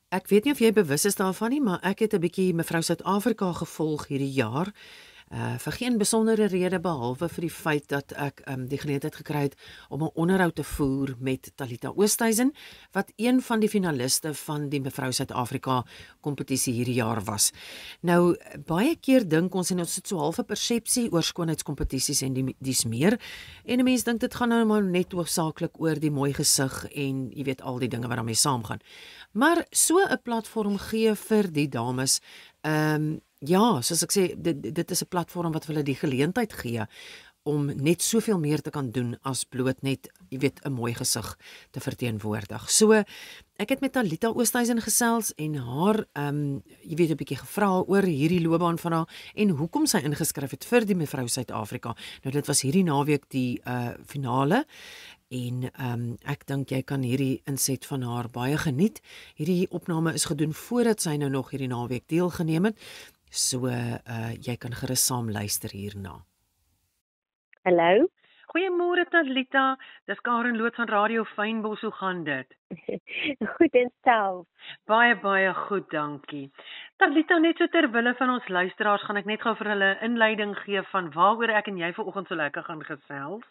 Ek weet nie of jy bewus is daarvan nie, maar ek het 'n bietjie Mevrou Suid-Afrika gevolg hierdie jaar. Vir geen besondere rede behalwe vir die feit dat ek die geleentheid gekry het om 'n onderhoud te voer met Talita Oosthuizen, wat een van die finaliste van die Mevrou Suid-Afrika kompetisie hierdie jaar was. Nou baie keer dink ons en ons het so half 'n persepsie oor skoonheidskompetisies en dis meer. En 'n mens dink dit gaan nou maar net hoofsaaklik oor die mooi gesig en jy weet al die dinge wat daarmee saamgaan. Maar so 'n platform gee vir die dames, ja, soos ek sê, dit is 'n platform wat vir hulle die geleentheid gee om net soveel meer te kan doen as bloot net, jy weet, 'n mooi gesig te verteenwoordig. So, ek het met Talita Oosthuizen gesels en haar, jy weet, 'n bietjie gevra oor hierdie loopbaan van haar en hoekom sy ingeskryf het vir die Mevrou Suid-Afrika. Nou dit was hierdie naweek die finale. En ek dink jy kan hierdie inset van haar baie geniet. Hierdie opname is gedoen voordat sy nou nog hierdie naweek deelgeneem het. So jy kan gerus saam luister hierna. Hallo. Goeiemôre Talita, dis Karen Loot van Radio Fynbos, hoe gaan dit? Goed en self. Baie goed, dankie. Talita, net so ter wille van ons luisteraars gaan ek net gou vir hulle 'n inleiding gee van waaroor ek en jy vanoggend so lekker gaan gesels.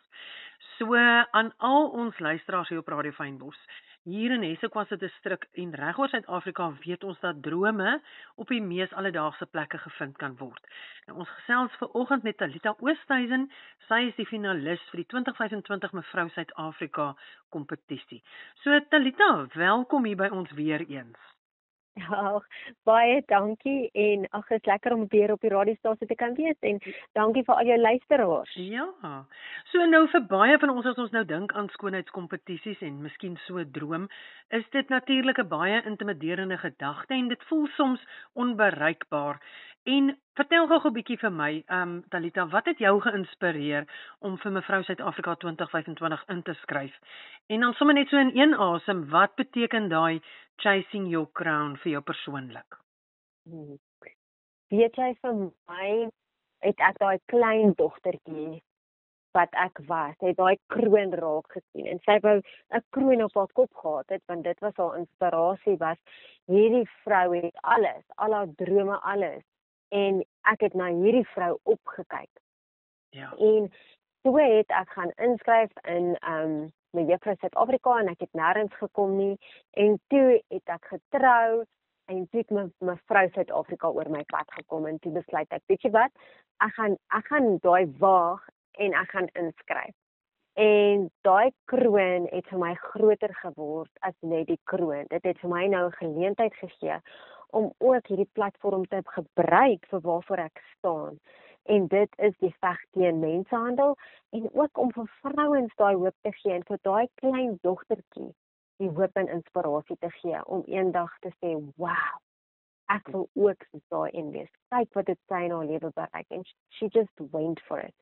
So aan al ons luisteraars hier op Radio Fynbos. Hier in eSekwatse distrik en regoor Suid-Afrika weet ons dat drome op die mees alledaagse plekke gevind kan word. Nou, ons gesels vanoggend met Talita Oosthuizen. Sy is die finalis vir die 2025 Mevrou Suid-Afrika kompetisie. So Talita, welkom hier by ons weer eens. Ja, baie dankie en ag, is lekker om weer op die radiostasie te kan wees en dankie vir al jou luisteraars. Ja, so nou vir baie van ons as ons nou dink aan skoonheidskompetisies en miskien so 'n droom, is dit natuurlik 'n baie intimiderende gedagte en dit voel soms onbereikbaar. En vertel gou 'n bietjie vir my, Talita, wat het jou geïnspireer om vir Mevrou Suid-Afrika 2025 in te skryf? En dan sommer net so in een asem, wat beteken daai Chasing Your Crown vir jou persoonlik? Weet jy, vir my het ek daai klein dogtertjie wat ek was, het daai kroon raak gesien en sy wou 'n kroon op haar kop gehad het, want dit was haar inspirasie, was hierdie vrou het alles, al haar drome, alles. En ek het na hierdie vrou opgekyk. Ja. En toe het ek gaan inskryf in Mevrou Suid-Afrika en ek het nêrens gekom nie. En toe het ek getrou en toe het Mevrou Suid-Afrika oor my pad gekom en toe besluit ek, weet jy wat, ek gaan daai waag en ek gaan inskryf. En daai kroon het vir my groter geword as net die kroon. Dit het vir my nou 'n geleentheid gegee om ook hierdie platform te gebruik vir waarvoor ek staan. En dit is die veg teen mensenhandel en ook om vir vrouens daai hoop te gee en vir daai klein dogtertjie die hoop en inspirasie te gee om eendag te sê, wow, ek wil ook soos daai een wees. Kyk wat dit sy in haar lewe bereik en she just went for it.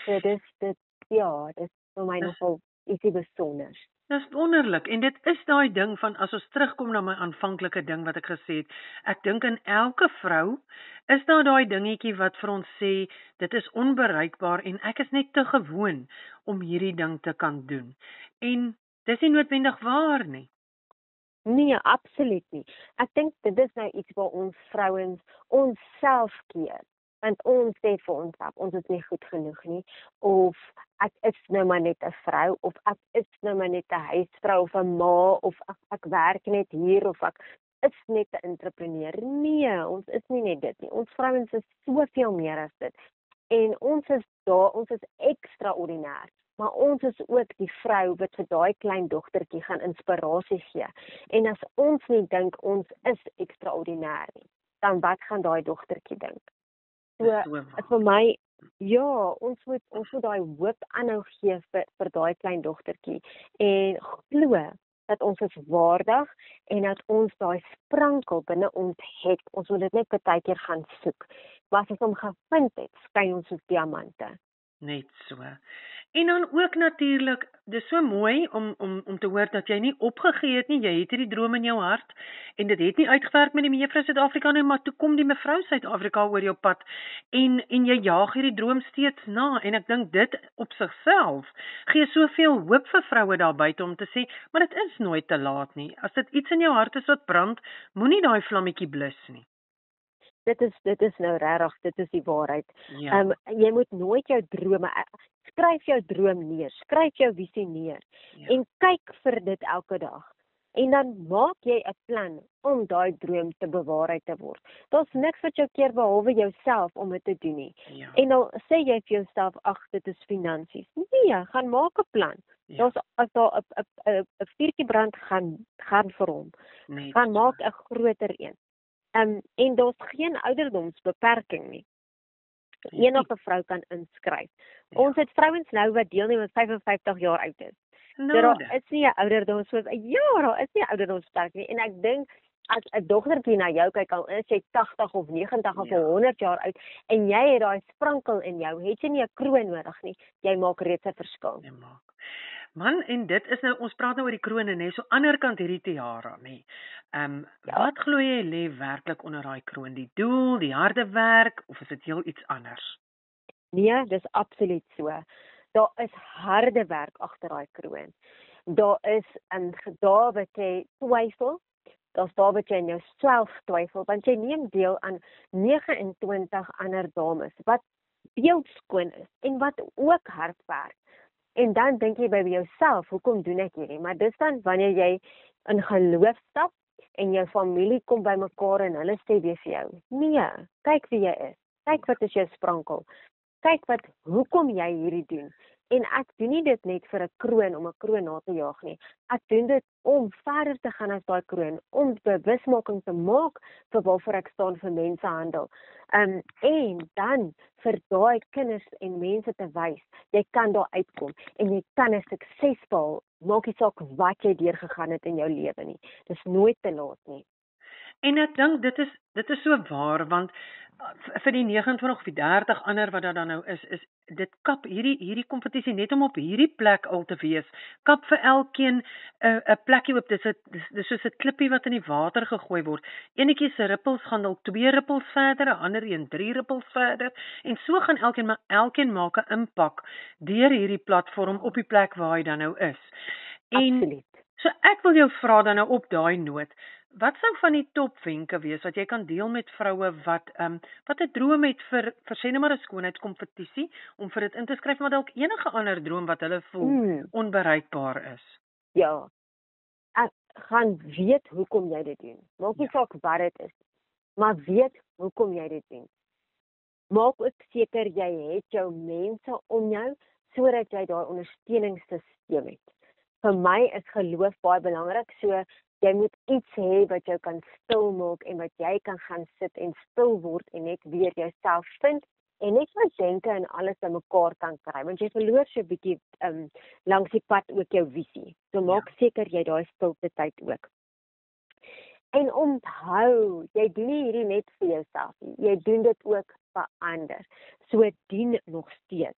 So dit is vir my nogal ietsie besonders. Dis wonderlik en dit is daai ding van as ons terugkom na my aanvanklike ding wat ek gesê het, ek dink in elke vrou is daar daai dingetjie wat vir ons sê dit is onbereikbaar en ek is net te gewoon om hierdie ding te kan doen. En dis nie noodwendig waar nie. Nee, absoluut nie. Ek dink dit is nou iets waar ons vrouens onsself keer. Want ons sê vir onsself, ons is nie goed genoeg nie, of ek is nou maar net 'n vrou, of ek is nou maar net 'n huisvrou of 'n ma, of ek werk net hier, of ek is net 'n entrepreneur. Nee, ons is nie net dit nie. Ons vrouens is soveel meer as dit. En ons is ekstraordinêr. Maar ons is ook die vrou wat vir daai klein dogtertjie gaan inspirasie gee. En as ons nie dink ons is ekstraordinêr nie, dan wat gaan daai dogtertjie dink? So, vir my, ja, ons moet daai hoop aanhou gee vir daai klein dogtertjie en glo dat ons is waardig en dat ons daai sprankel binne ons het. Ons moet dit net partykeer gaan soek. Maar as ons hom gevind het, skyn ons soos diamante. Net so. En dan ook natuurlik, dis so mooi om te hoor dat jy nie opgegee het nie, jy het hierdie droom in jou hart en dit het nie uitgewerk met die mevrou Suid-Afrika nie, maar toe kom die mevrou Suid-Afrika oor jou pad en jy jaag hierdie droom steeds na en ek dink dit op sigself gee soveel hoop vir vroue daar buite om te sê, maar dit is nooit te laat nie. As dit iets in jou hart is wat brand, moenie daai vlammetjie blus nie. Dit is nou regtig, dit is die waarheid. Ja. Jy moet nooit jou drome, skryf jou droom neer, skryf jou visie neer en kyk vir dit elke dag. En dan maak jy 'n plan om daai droom te bewaarheid te word. Daar's niks wat jou keer behalwe jouself om dit te doen nie. Ja. En dan sê jy vir jouself, ag, dit is finansies. Nee, gaan maak 'n plan. Ja. As daar 'n vuurtjie brand, gaan vir hom. Net Gaan so. maak 'n groter een. En daar's geen ouderdomsbeperking nie. Enige vrou kan inskryf. Ja. Ons het vrouens nou wat deelneem wat 55 jaar oud is. Nou, Daar is nie 'n ouderdomsbeperking. Ja, daar is nie 'n ouderdomsbeperking nie. En ek dink as 'n dogtertjie na jou kyk, al is jy 80 of 90 of 100 jaar oud en jy het daai sprankel in jou, het jy nie 'n kroon nodig nie. Jy maak reeds 'n verskil. jy maak. Man, en dit is nou, ons praat nou oor die krone, nê, so ander kant hierdie tiara, nê. Wat glo jy lê werklik onder daai kroon? Die doel, die harde werk, of is dit heel iets anders? Nee, dis absoluut so. Daar is harde werk agter daai kroon. Daar is daar wat jy twyfel, daar's daar wat jy in jouself twyfel, want jy neem deel aan 29 ander dames wat beeldskoon is en wat ook hard werk. En dan dink jy by jouself, hoekom doen ek hierdie? Maar dis dan wanneer jy in geloof stap en jou familie kom bymekaar en hulle sê vir jou, nee, kyk wie jy is. Kyk wat is jou sprankel. Kyk hoekom jy hierdie doen. En ek doen nie dit net vir 'n kroon om 'n kroon na te jaag nie. Ek doen dit om verder te gaan as daai kroon, om bewusmaking te maak vir waarvoor ek staan vir mensehandel. En dan vir daai kinders en mense te wys, jy kan daar uitkom en jy kan 'n sukses behaal. Maak nie saak wat jy deurgegaan het in jou lewe nie. Dis nooit te laat nie. En ek dink dit is so waar, want vir die 29 of die 30 ander wat daar dan nou is dit kap hierdie kompetisie net om op hierdie plek al te wees. Kap vir elkeen 'n plekkie oop. Dis soos 'n klippie wat in die water gegooi word. Enetjie se rippels gaan dalk 2 rippels verder, 'n ander een 3 rippels verder en so gaan elkeen maak 'n impak deur hierdie platform op die plek waar hy dan nou is. En Absoluut. so ek wil jou vra dan nou op daai noot, wat sou van die topwenke wees wat jy kan deel met vroue wat 'n droom het vir sê net maar 'n skoonheidskompetisie om vir dit in te skryf, maar dalk enige ander droom wat hulle voel onbereikbaar is? Ja. Ek gaan weet hoekom jy dit doen. Maak nie saak wat dit is, maar weet hoekom jy dit doen. Maak ook seker jy het jou mense om jou sodat jy daai ondersteuningssisteem het. Vir my is geloof baie belangrik, so jy moet iets hê wat jou kan stil maak en wat jy kan gaan sit en stil word en net weer jouself vind en net wat denke en alles in mekaar kan kry, want jy verloor so 'n bietjie langs die pad ook jou visie. So maak seker jy daai stilte tyd ook. En onthou, jy doen nie hierdie net vir jouself nie. Jy doen dit ook vir ander. So dien nog steeds.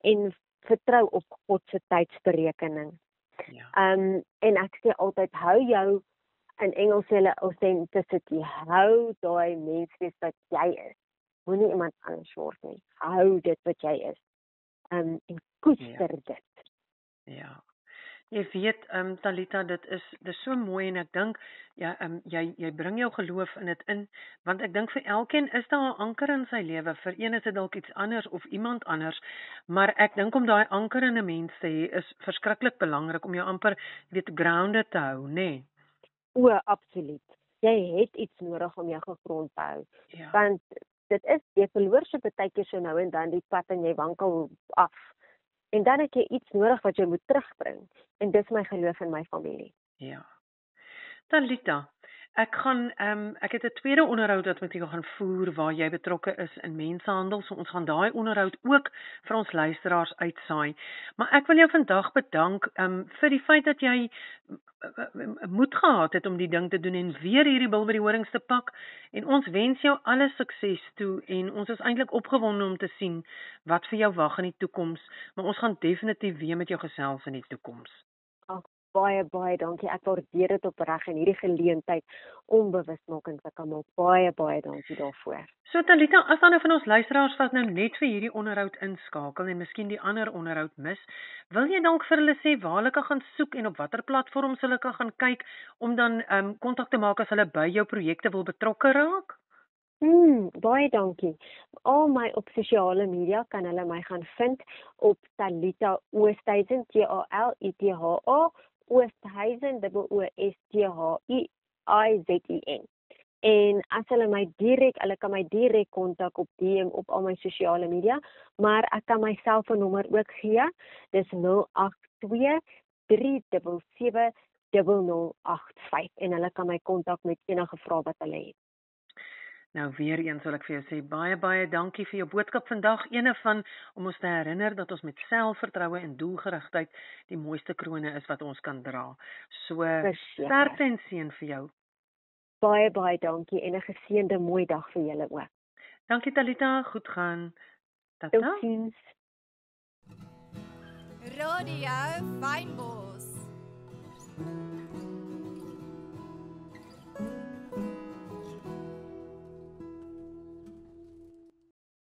En vertrou op God se tydsberekening. Ja. En ek sê altyd, hou jou, in Engels sê hulle authenticity, hou daai mens wees wat jy is. Moenie iemand anders word nie. Hou dit wat jy is. En koester dit. Ja. Jy weet, Talita, dit is so mooi en ek dink jy bring jou geloof in dit in, want ek dink vir elkeen is daar 'n anker in sy lewe. Vir een is dit dalk iets anders of iemand anders, maar ek dink om daai anker in 'n mens te hê is verskriklik belangrik om jou amper grounded te hou, nê? Nee? O, absoluut. Jy het iets nodig om jou gegrond te hou. Ja. Want dit is, jy verloor so baie keer so nou en dan die pad en jy wankel af. En dan het jy iets nodig wat jy moet terugbring. En dis my geloof in my familie. Ja. Talita, Ek het 'n tweede onderhoud wat met jou gaan voer waar jy betrokke is in mensenhandel, so ons gaan daai onderhoud ook vir ons luisteraars uitsaai. Maar ek wil jou vandag bedank vir die feit dat jy moed gehad het om die ding te doen en weer hierdie bil by die horings te pak. En ons wens jou alle sukses toe en ons is eintlik opgewonde om te sien wat vir jou wag in die toekoms, maar ons gaan definitief weer met jou gesels in die toekoms. Baie dankie. Ek waardeer dit opreg en hierdie geleentheid om bewusmaking te kan maak. Baie dankie daarvoor. So Talita, as dan van ons luisteraars wat nou net vir hierdie onderhoud inskakel en miskien die ander onderhoud mis, wil jy dalk vir hulle sê waar hulle kan gaan soek en op watter platforms hulle kan gaan kyk om dan kontak te maak as hulle by jou projekte wil betrokke raak? Baie dankie. Al my op sosiale media kan hulle my gaan vind op Talita Oosthuizen, TALITHA Oosthuizen, OOSTHUIZEN. En as hulle kan my direk kontak op DM op al my sosiale media, maar ek kan my selfoonnommer ook gee. Dis 082 377 0085 en hulle kan my kontak met enige vrae wat hulle het. Nou weer eens wil ek vir jou sê baie dankie vir jou boodskap vandag, ene van om ons te herinner dat ons met selfvertroue en doelgerigtheid die mooiste krone is wat ons kan dra. So sterkte en seën vir jou. Baie dankie en 'n geseënde mooi dag vir julle ook. Dankie Talita, goed gaan. Tata. Totsiens. Radio Fynbos.